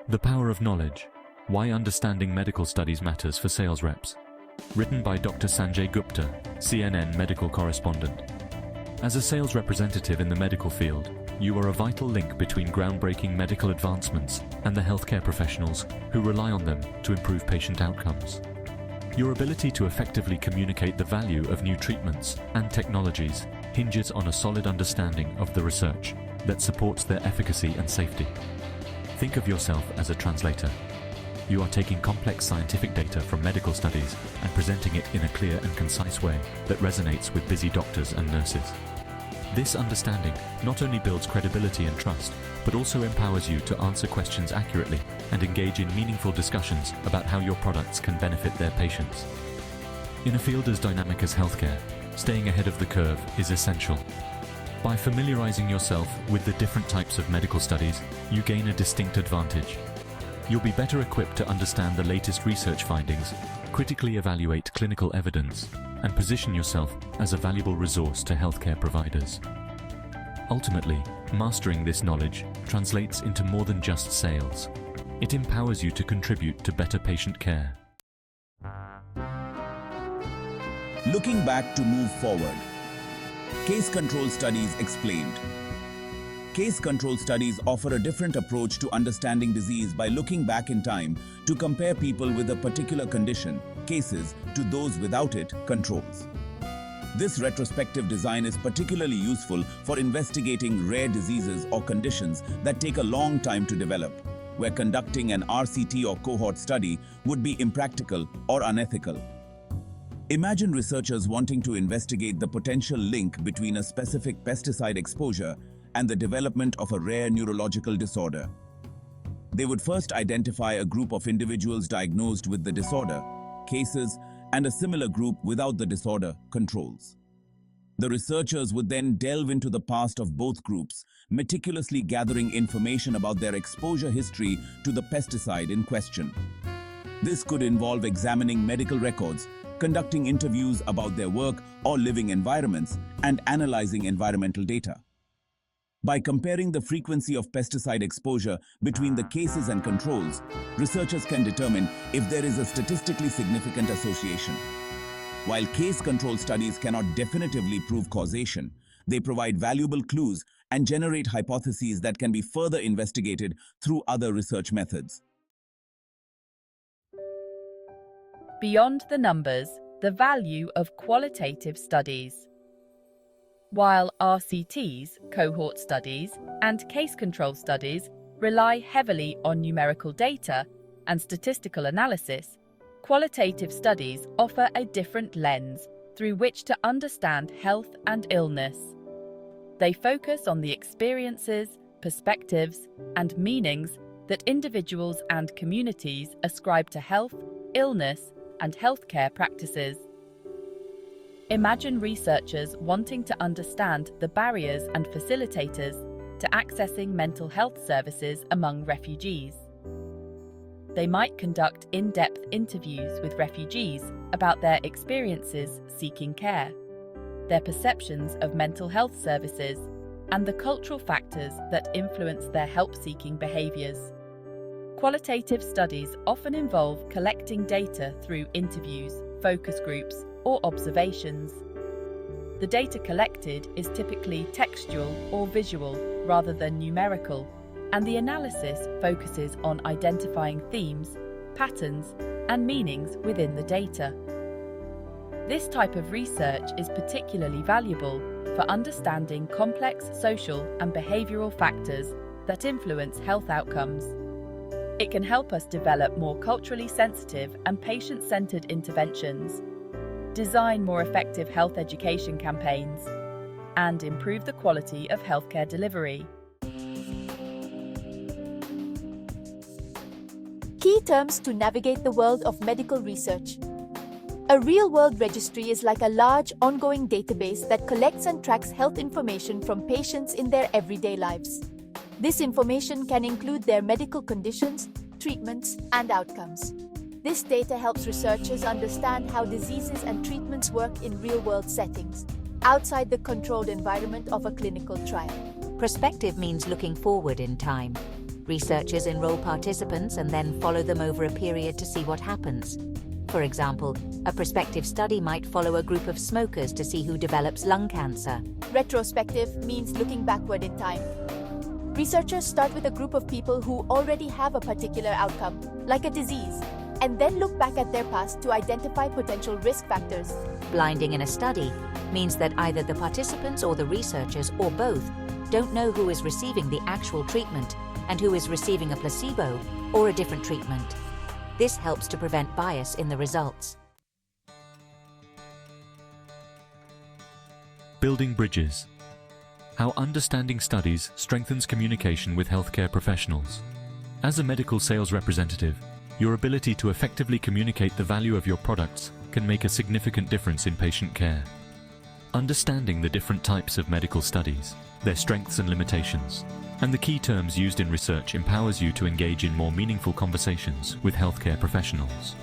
The Power of Knowledge: Why Understanding Medical Studies Matters for Sales Reps. Written by Dr. Sanjay Gupta, CNN medical correspondent. As a sales representative in the medical field, you are a vital link between groundbreaking medical advancements and the healthcare professionals who rely on them to improve patient outcomes. Your ability to effectively communicate the value of new treatments and technologies hinges on a solid understanding of the research that supports their efficacy and safety. Think of yourself as a translator. You are taking complex scientific data from medical studies and presenting it in a clear and concise way that resonates with busy doctors and nurses. This understanding not only builds credibility and trust, but also empowers you to answer questions accurately and engage in meaningful discussions about how your products can benefit their patients. In a field as dynamic as healthcare, staying ahead of the curve is essential. By familiarizing yourself with the different types of medical studies, you gain a distinct advantage. You'll be better equipped to understand the latest research findings, critically evaluate clinical evidence, and position yourself as a valuable resource to healthcare providers. Ultimately, mastering this knowledge translates into more than just sales. It empowers you to contribute to better patient care. Looking back to move forward. Case control studies explained. Case control studies offer a different approach to understanding disease by looking back in time to compare people with a particular condition, cases, to those without it, controls. This retrospective design is particularly useful for investigating rare diseases or conditions that take a long time to develop, where conducting an RCT or cohort study would be impractical or unethical. Imagine researchers wanting to investigate the potential link between a specific pesticide exposure and the development of a rare neurological disorder. They would first identify a group of individuals diagnosed with the disorder, cases, and a similar group without the disorder, controls. The researchers would then delve into the past of both groups, meticulously gathering information about their exposure history to the pesticide in question. This could involve examining medical records, conducting interviews about their work or living environments, and analyzing environmental data. By comparing the frequency of pesticide exposure between the cases and controls, researchers can determine if there is a statistically significant association. While case control studies cannot definitively prove causation, they provide valuable clues and generate hypotheses that can be further investigated through other research methods. Beyond the numbers, the value of qualitative studies. While RCTs, cohort studies, and case control studies rely heavily on numerical data and statistical analysis, qualitative studies offer a different lens through which to understand health and illness. They focus on the experiences, perspectives, and meanings that individuals and communities ascribe to health, illness, and healthcare practices. Imagine researchers wanting to understand the barriers and facilitators to accessing mental health services among refugees. They might conduct in-depth interviews with refugees about their experiences seeking care, their perceptions of mental health services, and the cultural factors that influence their help-seeking behaviors. Qualitative studies often involve collecting data through interviews, focus groups, or observations. The data collected is typically textual or visual rather than numerical, and the analysis focuses on identifying themes, patterns, and meanings within the data. This type of research is particularly valuable for understanding complex social and behavioral factors that influence health outcomes. It can help us develop more culturally sensitive and patient-centered interventions, design more effective health education campaigns, and improve the quality of healthcare delivery. Key terms to navigate the world of medical research. A real-world registry is like a large, ongoing database that collects and tracks health information from patients in their everyday lives. This information can include their medical conditions, treatments, and outcomes. This data helps researchers understand how diseases and treatments work in real-world settings, outside the controlled environment of a clinical trial. Perspective means looking forward in time. Researchers enroll participants and then follow them over a period to see what happens. For example, a prospective study might follow a group of smokers to see who develops lung cancer. Retrospective means looking backward in time. Researchers start with a group of people who already have a particular outcome, like a disease, and then look back at their past to identify potential risk factors. Blinding in a study means that either the participants or the researchers, or both, don't know who is receiving the actual treatment and who is receiving a placebo or a different treatment. This helps to prevent bias in the results. Building bridges. How understanding studies strengthens communication with healthcare professionals. As a medical sales representative, your ability to effectively communicate the value of your products can make a significant difference in patient care. Understanding the different types of medical studies, their strengths and limitations, and the key terms used in research empowers you to engage in more meaningful conversations with healthcare professionals.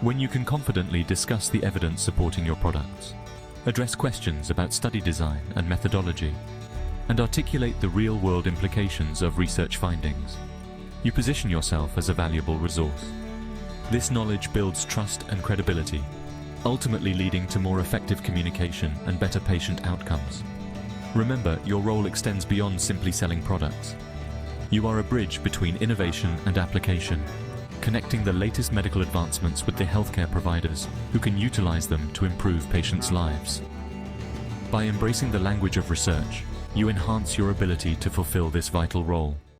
When you can confidently discuss the evidence supporting your products, address questions about study design and methodology, and articulate the real-world implications of research findings, you position yourself as a valuable resource. This knowledge builds trust and credibility, ultimately leading to more effective communication and better patient outcomes. Remember, your role extends beyond simply selling products. You are a bridge between innovation and application, connecting the latest medical advancements with the healthcare providers who can utilize them to improve patients' lives. By embracing the language of research, you enhance your ability to fulfill this vital role.